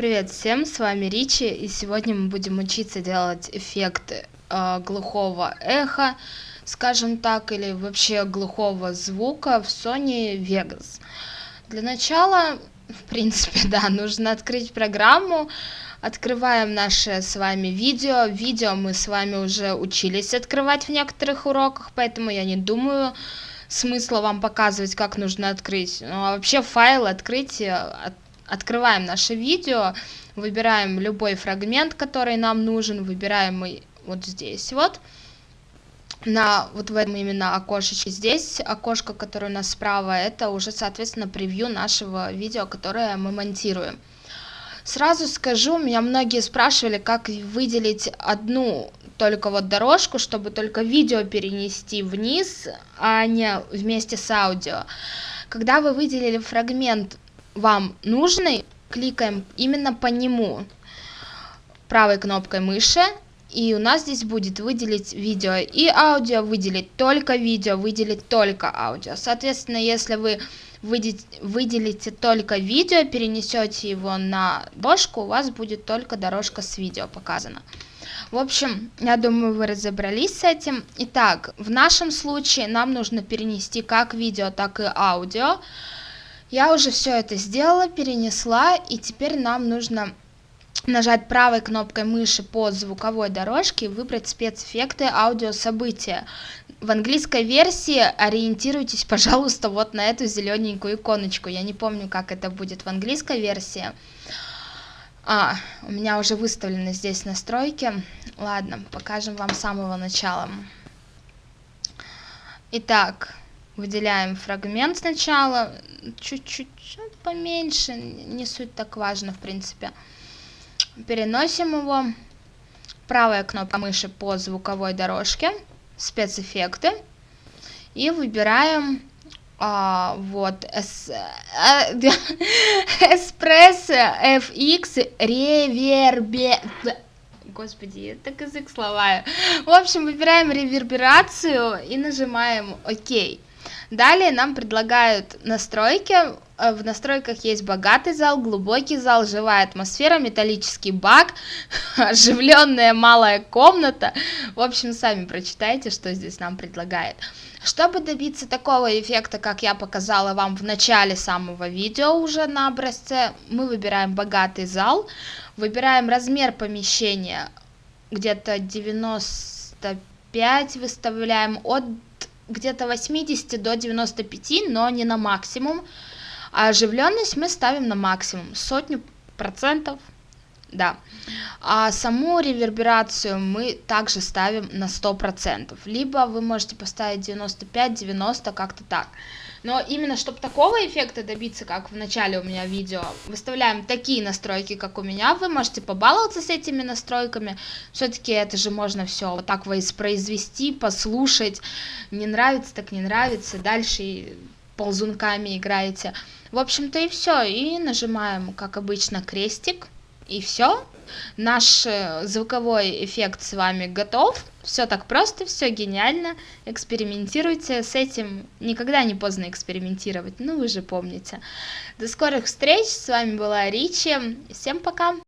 Привет всем, с вами Ричи, и сегодня мы будем учиться делать эффекты глухого эха, скажем так, или вообще глухого звука в Sony Vegas. Для начала, в принципе, да, нужно открыть программу. Открываем наше с вами видео. Видео мы с вами уже учились открывать в некоторых уроках, поэтому я не думаю смысла вам показывать, как нужно открыть. Ну, а вообще файл открыть. Открываем наше видео, выбираем любой фрагмент, который нам нужен, выбираем мы вот здесь вот, вот в этом именно окошечке. Здесь окошко, которое у нас справа, это уже, соответственно, превью нашего видео, которое мы монтируем. Сразу скажу, меня многие спрашивали, как выделить одну только вот дорожку, чтобы только видео перенести вниз, а не вместе с аудио. Когда вы выделили фрагмент вам нужный, кликаем именно по нему правой кнопкой мыши, и у нас здесь будет выделить видео и аудио, выделить только видео, выделить только аудио. Соответственно, если вы выделите только видео, перенесете его на дорожку, у вас будет только дорожка с видео показана. В общем, я думаю, вы разобрались с этим. Итак, в нашем случае нам нужно перенести как видео, так и аудио. Я уже все это сделала, перенесла, и теперь нам нужно нажать правой кнопкой мыши по звуковой дорожке и выбрать спецэффекты аудиособытия. В английской версии ориентируйтесь, пожалуйста, вот на эту зелененькую иконочку. Я не помню, как это будет в английской версии. У меня уже выставлены здесь настройки. Ладно, покажем вам с самого начала. Итак, выделяем фрагмент сначала, чуть-чуть поменьше, не суть так важно в принципе. Переносим его, правая кнопка мыши по звуковой дорожке, спецэффекты, и выбираем вот Espresso FX ревербе... Господи, я так язык сломаю. В общем, выбираем реверберацию и нажимаем ОК. Далее нам предлагают настройки. В настройках есть богатый зал, глубокий зал, живая атмосфера, металлический бак, оживленная малая комната. В общем, сами прочитайте, что здесь нам предлагает. Чтобы добиться такого эффекта, как я показала вам в начале самого видео уже на образце, мы выбираем богатый зал, выбираем размер помещения, где-то 95, выставляем от где-то 80 до 95, но не на максимум. А оживленность мы ставим на максимум, 100%, да. А саму реверберацию мы также ставим на 100%. Либо вы можете поставить 95-90, как-то так. Но именно чтобы такого эффекта добиться, как в начале у меня видео, выставляем такие настройки, как у меня. Вы можете побаловаться с этими настройками. Все-таки это же можно все вот так воспроизвести, послушать. Не нравится, так не нравится. Дальше ползунками играете. В общем-то и все. И нажимаем, как обычно, крестик. И все. Наш звуковой эффект с вами готов. Все так просто, все гениально. Экспериментируйте с этим. Никогда не поздно экспериментировать. Ну, вы же помните. До скорых встреч. С вами была Ричи. Всем пока.